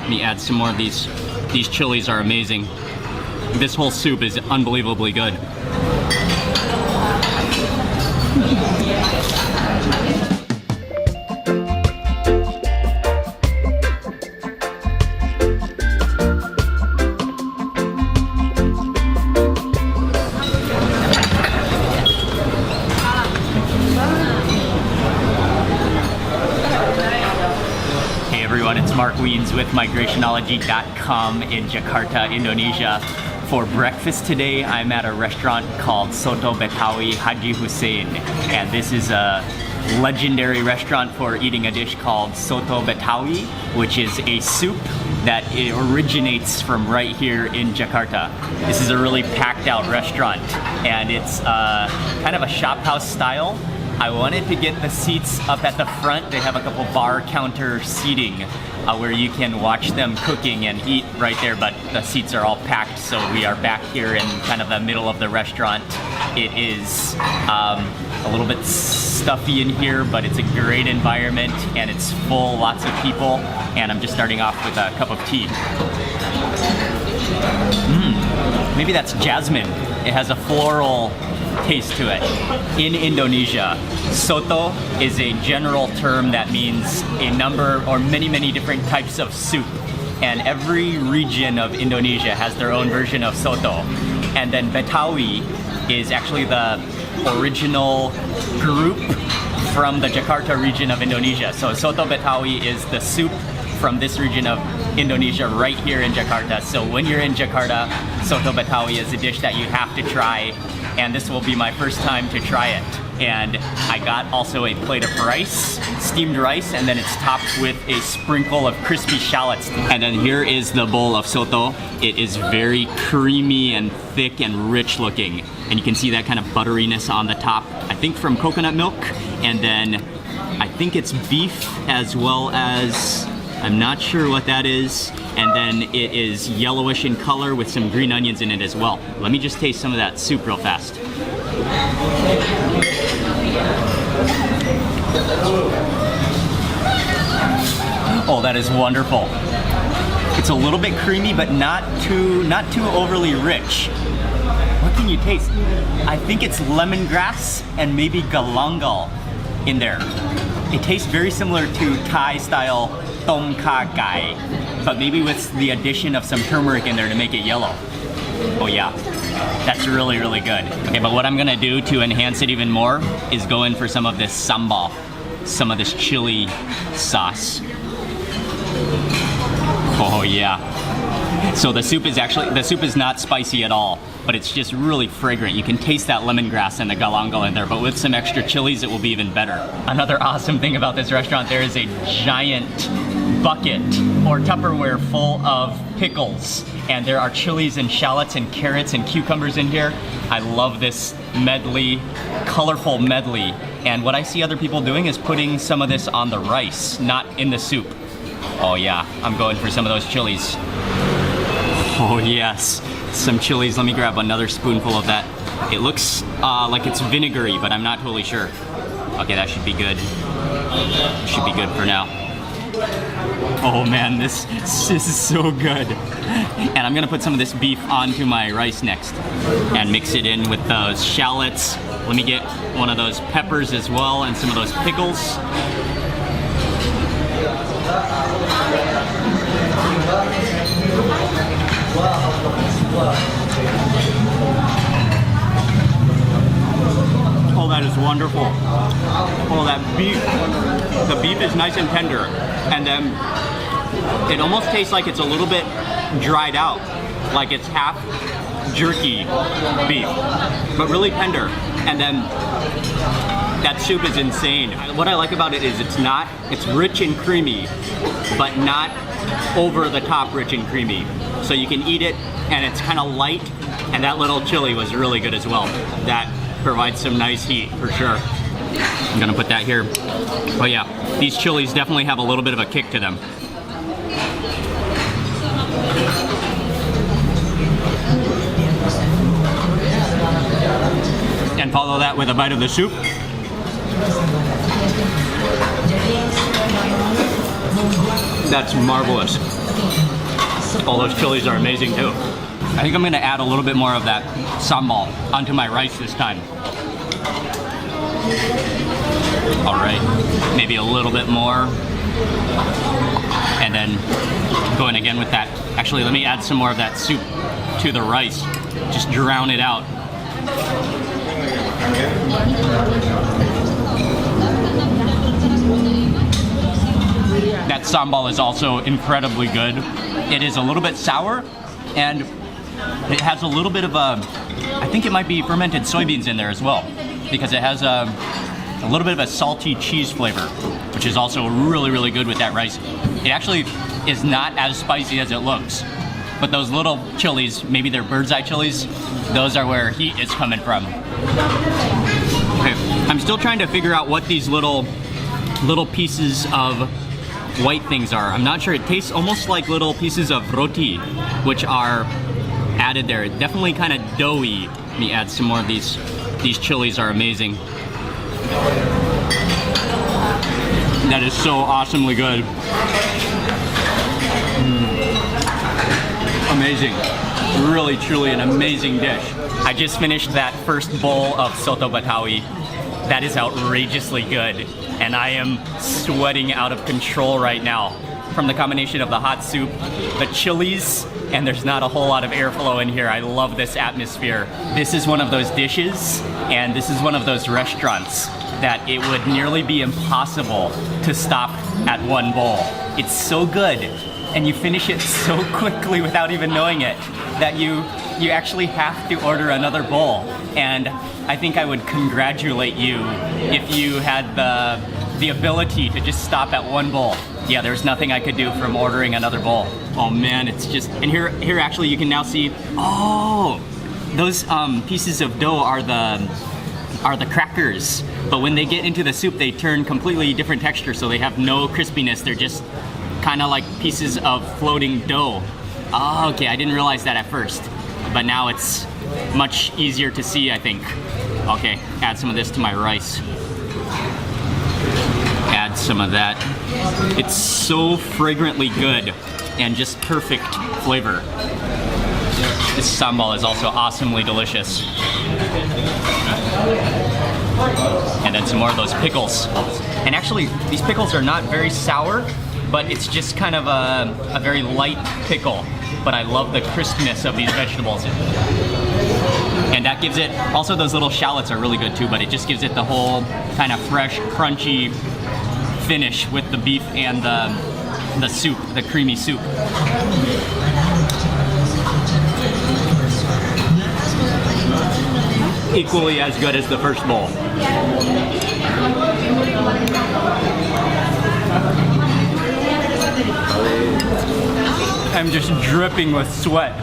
Let me add some more of these. These chilies are amazing. This whole soup is unbelievably good. It's Mark Wiens with Migrationology.com in Jakarta, Indonesia. For breakfast today, I'm at a restaurant called Soto Betawi Haji Hussein, and this is a legendary restaurant for eating a dish called Soto Betawi, which is a soup that originates from right here in Jakarta. This is a really packed out restaurant, and it's kind of a shop house style. I wanted to get the seats up at the front. They have a couple bar counter seating where you can watch them cooking and eat right there, but the seats are all packed, so we are back here in kind of the middle of the restaurant. It is a little bit stuffy in here, but it's a great environment and it's full, lots of people, and I'm just starting off with a cup of tea. Maybe that's jasmine. It has a floral taste to it. In Indonesia, soto is a general term that means a number or many different types of soup, and every region of Indonesia has their own version of soto. And then Betawi is actually the original group from the Jakarta region of Indonesia. So Soto Betawi is the soup from this region of Indonesia right here in Jakarta. So when you're in Jakarta, Soto Betawi is a dish that you have to try, and this will be my first time to try it. And I got also a plate of rice, steamed rice, and then it's topped with a sprinkle of crispy shallots. And then here is the bowl of soto. It is very creamy and thick and rich looking. And you can see that kind of butteriness on the top, I think from coconut milk. And then I think it's beef as well as, I'm not sure what that is. And then it is yellowish in color with some green onions in it as well. Let me just taste some of that soup real fast. Oh, that is wonderful. It's a little bit creamy, but not too overly rich. What can you taste? I think it's lemongrass and maybe galangal in there. It tastes very similar to Thai style tom kha gai, but maybe with the addition of some turmeric in there to make it yellow. Oh yeah, that's really good. Okay, but what I'm gonna do to enhance it even more is go in for some of this sambal, some of this chili sauce. Oh yeah. So the soup is not spicy at all, but it's just really fragrant. You can taste that lemongrass and the galangal in there, but with some extra chilies, it will be even better. Another awesome thing about this restaurant, there is a giant bucket or Tupperware full of pickles, and there are chilies and shallots and carrots and cucumbers in here. I love this medley, colorful medley. And what I see other people doing is putting some of this on the rice, not in the soup. Oh yeah, I'm going for some of those chilies. Oh yes, some chilies. Let me grab another spoonful of that. It looks like it's vinegary, but I'm not totally sure. Okay, that should be good. Should be good for now. Oh man, this is so good. And I'm gonna put some of this beef onto my rice next and mix it in with those shallots. Let me get one of those peppers as well and some of those pickles. Oh, that is wonderful. Oh, that beef. The beef is nice and tender. And then it almost tastes like it's a little bit dried out. Like it's half jerky beef, but really tender. And then that soup is insane. What I like about it is it's rich and creamy, but not over the top rich and creamy. So you can eat it and it's kind of light, and that little chili was really good as well. That provides some nice heat for sure. I'm gonna put that here. Oh yeah, these chilies definitely have a little bit of a kick to them. And follow that with a bite of the soup. That's marvelous. Oh, those chilies are amazing too. I think I'm gonna add a little bit more of that sambal onto my rice this time. All right, maybe a little bit more. And then going again with that. Actually, let me add some more of that soup to the rice. Just drown it out. That sambal is also incredibly good. It is a little bit sour, and it has a little bit of a, I think it might be fermented soybeans in there as well, because it has a little bit of a salty cheese flavor, which is also really, really good with that rice. It actually is not as spicy as it looks, but those little chilies, maybe they're bird's eye chilies, those are where heat is coming from. Okay, I'm still trying to figure out what these little pieces of white things are. I'm not sure. It tastes almost like little pieces of roti, which are added there. Definitely kind of doughy. Let me add some more of these. These chilies are amazing. That is so awesomely good. Amazing. Really, truly an amazing dish. I just finished that first bowl of Soto Betawi. That is outrageously good. And I am sweating out of control right now from the combination of the hot soup, the chilies, and there's not a whole lot of airflow in here. I love this atmosphere. This is one of those dishes, and this is one of those restaurants that it would nearly be impossible to stop at one bowl. It's so good, and you finish it so quickly without even knowing it, that you actually have to order another bowl. And I think I would congratulate you if you had the ability to just stop at one bowl. Yeah, there's nothing I could do from ordering another bowl. Oh man, it's just, and here actually you can now see, oh, those pieces of dough are the crackers. But when they get into the soup, they turn completely different texture, so they have no crispiness. They're just kind of like pieces of floating dough. Oh, okay, I didn't realize that at first, but now it's much easier to see, I think. Okay, add some of this to my rice. Add some of that. It's so fragrantly good and just perfect flavor. This sambal is also awesomely delicious. And then some more of those pickles. And actually, these pickles are not very sour, but it's just kind of a very light pickle. But I love the crispness of these vegetables. And that gives it, also those little shallots are really good too, but it just gives it the whole kind of fresh, crunchy finish with the beef and the soup, the creamy soup. Equally as good as the first bowl. I'm just dripping with sweat.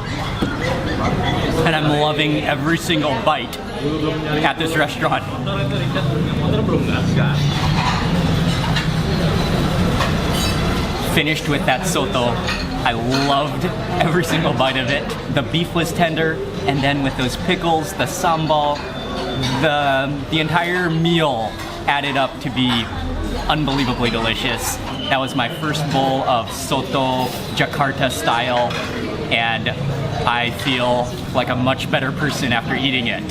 And I'm loving every single bite at this restaurant. Finished with that soto. I loved every single bite of it. The beef was tender, and then with those pickles, the sambal, the entire meal added up to be unbelievably delicious. That was my first bowl of soto Jakarta style, and I feel like a much better person after eating it.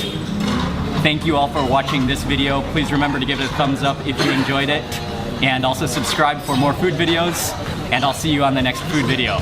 Thank you all for watching this video. Please remember to give it a thumbs up if you enjoyed it, and also subscribe for more food videos, and I'll see you on the next food video.